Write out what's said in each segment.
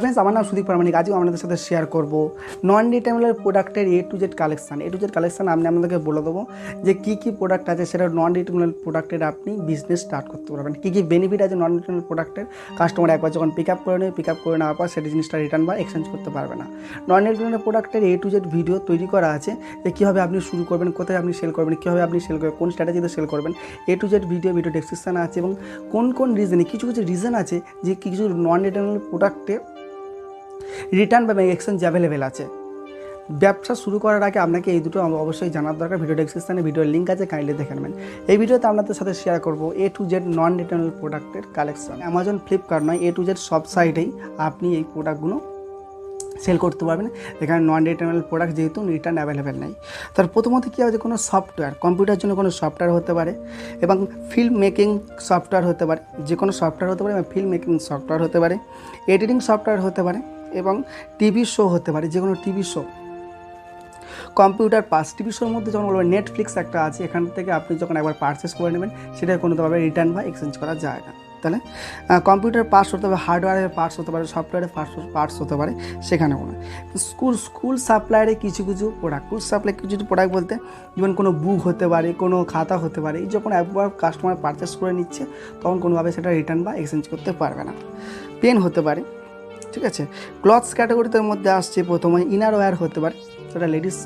Friends আমার নাম সুদীপ প্রামাণিক। আজকে আপনাদের সাথে শেয়ার করব নন রিটার্নেবল প্রোডাক্টের A to Z collection. A to Z collection আমি আপনাদেরকে বলে দেবো যে কী কী প্রোডাক্ট আছে সেটা নন রিটার্নেবল প্রোডাক্টের আপনি বিজনেস স্টার্ট করতে পারবেন। কী কী বেনিফিট আছে নন রিটার্নেবল প্রোডাক্টের, কাস্টমার একবার যখন পিক আপ করে নেওয়ার পর সেটা জিনিসটা রিটার্ন বা এক্সচেঞ্জ করতে পারবে না। নন রিটার্নেবল প্রোডাক্টের A to Z ভিডিও তৈরি করা আছে যে কীভাবে আপনি শুরু করবেন, কোথায় আপনি সেল করবেন, কীভাবে আপনি সেল করবেন, কোন স্ট্র্যাটেজিতে সেল করবেন। A to Z ভিডিও ডেসক্রিপশানে আছে এবং কোন কোন রিজনে কিছু রিজন আছে যে কিছু নন রিটার্নেবল প্রোডাক্টে রিটার্ন বা এক্সচেঞ্জ অ্যাভেলেবেল আছে। ব্যবসা শুরু করার আগে আপনাকে এই দুটো অবশ্যই জানার দরকার। ভিডিও ডেসক্রিপশনে ভিডিওর লিঙ্ক আছে, কাইন্ডলি দেখে নেবেন। এই ভিডিওতে আপনাদের সাথে শেয়ার করব A to Z non returnable প্রোডাক্টের কালেকশন। অ্যামাজন, ফ্লিপকার্ট নয়, A to Z সব সাইটেই আপনি এই প্রোডাক্টগুলো সেল করতে পারবেন। এখানে নন রিটার্নেবল প্রোডাক্ট যেহেতু রিটার্ন অ্যাভেলেবেল নেই। তার প্রথমত কী হবে, কোনো সফটওয়্যার, কম্পিউটার জন্য কোনো সফটওয়্যার হতে পারে এবং ফিল্ম মেকিং সফটওয়্যার হতে পারে, যে কোনো সফটওয়্যার হতে পারে এবং ফিল্ম মেকিং সফটওয়্যার হতে পারে, এডিটিং সফটওয়্যার হতে পারে এবং টিভি শো হতে পারে, যে কোনো TV show, computer pass. TV শোর মধ্যে যখন বলবেন নেটফ্লিক্স একটা আছে, এখান থেকে আপনি যখন একবার পারচেস করে নেবেন সেটা কোনোভাবে রিটার্ন বা এক্সচেঞ্জ করা যায় না। তাহলে কম্পিউটার পার্টস হতে পারে, হার্ডওয়্যারের পার্টস হতে পারে, সফটওয়্যারের পার্টস হতে পারে, সেখানে কোনো স্কুল সাপ্লাইয়ের কিছু প্রোডাক্ট, কিছু প্রোডাক্ট বলতে যেমন কোনো বুক হতে পারে, কোনো খাতা হতে পারে, এই যখন একবার কাস্টমার পারচেস করে নিচ্ছে তখন কোনোভাবে সেটা রিটার্ন বা এক্সচেঞ্জ করতে পারবে না। পেন হতে পারে, ঠিক আছে। ক্লথস ক্যাটাগরিতে মধ্যে আসছে প্রথমে ইনার ওয়্যার হতে পারে, সেটা লেডিস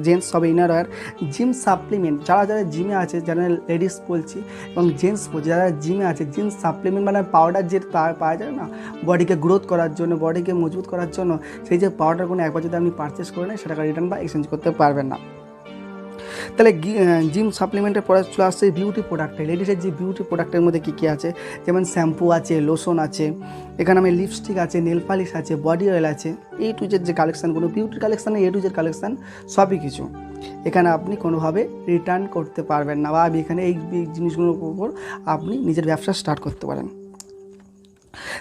জেন্টস সবে ইনার ওয়্যার। জিম সাপ্লিমেন্ট, যারা জিমে আছে, যারা লেডিস বলছি এবং জেন্টস বলছি, যারা জিমে আছে, জিম সাপ্লিমেন্ট মানে পাউডার যে পাওয়া যায় না বডিকে গ্রোথ করার জন্য, বডিকে মজবুত করার জন্য, সেই যে পাউডারগুলো একবার যদি আপনি পারচেস করে নেন সেটাকে রিটার্ন বা এক্সচেঞ্জ করতে পারবেন না। তাহলে জিম সাপ্লিমেন্টের পরে চলে আসছে বিউটি প্রোডাক্টে। লেডিসের যে বিউটি প্রোডাক্টের মধ্যে কী কী আছে, যেমন শ্যাম্পু আছে, লোশন আছে, এখানে আমি লিপস্টিক আছে, নেল পালিশ আছে, বডি অয়েল আছে। A to Z যে কালেকশানগুলো, বিউটি কালেকশানে A to Z কালেকশান সবই কিছু এখানে আপনি কোনোভাবে রিটার্ন করতে পারবেন না, বা এখানে এই জিনিসগুলোর উপর আপনি নিজের ব্যবসা স্টার্ট করতে পারেন।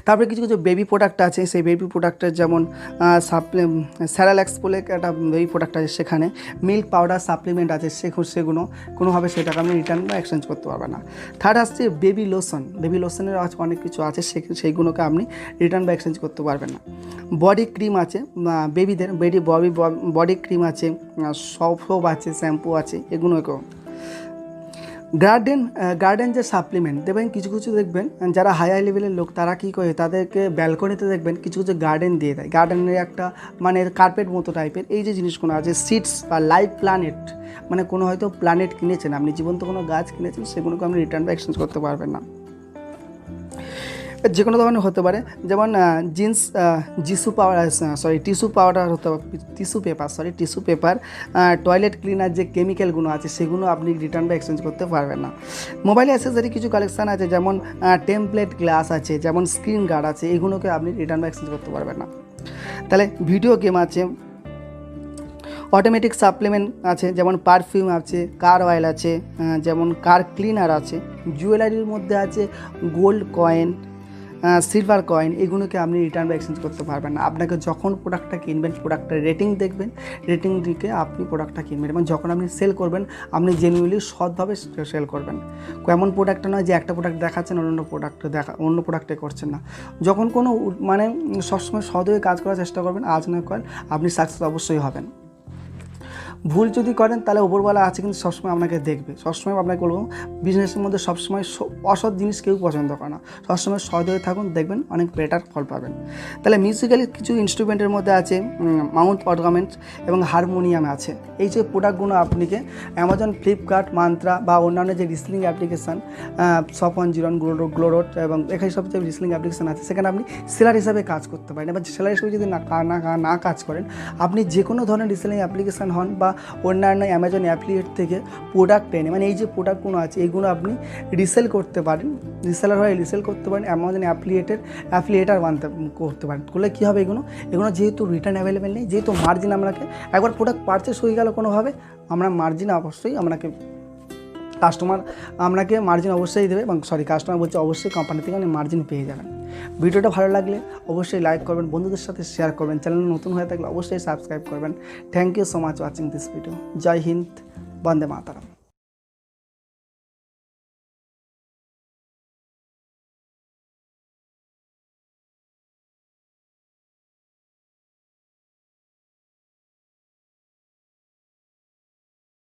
তারপরে কিছু বেবি প্রোডাক্ট আছে, সেই বেবি প্রোডাক্টের যেমন স্যারাল্যাক্স বলে একটা বেবি প্রোডাক্ট আছে, সেখানে মিল্ক পাউডার সাপ্লিমেন্ট আছে, সেগুলো কোনোভাবে সেটাকে আপনি রিটার্ন বা এক্সচেঞ্জ করতে পারবেন না। থার্ড আসছে বেবি লোশন। বেবি লোশনের অনেক কিছু আছে, সেইগুলোকে আপনি রিটার্ন বা এক্সচেঞ্জ করতে পারবেন না। বডি ক্রিম আছে, বেবিদের বডি ক্রিম আছে, সোপ আছে, শ্যাম্পু আছে, এগুলোকেও। গার্ডেন যে সাপ্লিমেন্ট দেবেন, কিছু দেখবেন যারা হাই লেভেলের লোক তারা কী করে, তাদেরকে ব্যালকনিতে দেখবেন কিছু গার্ডেন দিয়ে দেয়, গার্ডেনের একটা মানে কার্পেট মতো টাইপের এই যে জিনিসগুলো আছে। সিডস বা লাইভ প্ল্যানেট, মানে কোনো হয়তো প্ল্যানেট কিনেছেন আপনি, জীবন্ত কোনো গাছ কিনেছেন, সেগুলোকে আপনি রিটার্ন বা এক্সচেঞ্জ করতে পারবেন না। যে কোনো ধরনের হতে পারে, যেমন টিস্যু পেপার, টয়লেট ক্লিনার যে কেমিক্যালগুলো আছে সেগুলো আপনি রিটার্ন বা এক্সচেঞ্জ করতে পারবেন না। মোবাইল অ্যাক্সেসরি কিছু কালেকশান আছে, যেমন টেমপ্লেট গ্লাস আছে, যেমন স্ক্রিন গার্ড আছে, এগুলোকে আপনি রিটার্ন বা এক্সচেঞ্জ করতে পারবেন না। তাহলে ভিডিও গেম আছে, অটোমেটিক সাপ্লিমেন্ট আছে, যেমন পারফিউম আছে, কার অয়েল আছে, যেমন কার ক্লিনার আছে। জুয়েলারির মধ্যে আছে গোল্ড কয়েন, সিলভার কয়েন, এগুলোকে আপনি রিটার্ন বা এক্সচেঞ্জ করতে পারবেন না। আপনাকে যখন প্রোডাক্টটা কিনবেন, প্রোডাক্টের রেটিং দেখবেন, রেটিং দিকে আপনি প্রোডাক্টটা কিনবেন এবং যখন আপনি সেল করবেন আপনি জেনুইনলি সৎভাবে সেল করবেন। এমন প্রোডাক্টটা নয় যে একটা প্রোডাক্ট দেখাচ্ছেন অন্য প্রোডাক্টে করছেন না। যখন কোনো মানে সবসময় সৎ হয়ে কাজ করার চেষ্টা করবেন, আজ নয় করেন আপনি সাকসেস অবশ্যই হবেন। ভুল যদি করেন তাহলে ওপরওয়ালা আছে কিন্তু সবসময় আপনাকে দেখবে। সবসময় আপনাকে বলবো বিজনেসের মধ্যে সবসময় অসৎ জিনিস কেউ পছন্দ করে না, সবসময় সৎ হয়ে থাকুন, দেখবেন অনেক বেটার ফল পাবেন। তাহলে মিউজিক্যালি কিছু ইনস্ট্রুমেন্টের মধ্যে আছে মাউন্ট অর্গামেন্টস এবং হারমোনিয়াম আছে। এই যে প্রোডাক্টগুলো আপনাকে অ্যামাজন, ফ্লিপকার্ট, মান্ত্রা বা অন্যান্য যে রিসেলিং অ্যাপ্লিকেশান শপ-অন-জিরন, গ্লোরোট এবং এখানে সব যে রিসেলিং অ্যাপ্লিকেশান আছে সেখানে আপনি সেলার হিসাবে কাজ করতে পারেন। এবার সেলার হিসেবে যদি না কাজ করেন, আপনি যে কোনো ধরনের রিসেলিং অ্যাপ্লিকেশান হন বা অন্যান্য অ্যামাজন অ্যাফিলিয়েট থেকে প্রোডাক্ট এনে, মানে এই যে প্রোডাক্টগুলো আছে এইগুলো আপনি রিসেল করতে পারেন, রিসেলার হয়ে রিসেল করতে পারেন, অ্যামাজন অ্যাফিলিয়েটার করতে পারেন। করলে কী হবে, এগুলো যেহেতু রিটার্ন অ্যাভেলেবেল নেই, যেহেতু মার্জিন আপনাকে একবার প্রোডাক্ট পারচেস হয়ে গেল কোনোভাবে, আমরা মার্জিন অবশ্যই কাস্টমার আপনাকে মার্জিন অবশ্যই দেবে, এবং কাস্টমার বলছে অবশ্যই কোম্পানি থেকে আপনি মার্জিন পেয়ে যাবেন। ভিডিওটা ভালো লাগলে অবশ্যই লাইক করবেন, বন্ধুদের সাথে শেয়ার করবেন, চ্যানেল নতুন হয়ে থাকলে অবশ্যই সাবস্ক্রাইব করবেন। Thank you so much watching this video. জয় হিন্দ, বন্দে মাতরম।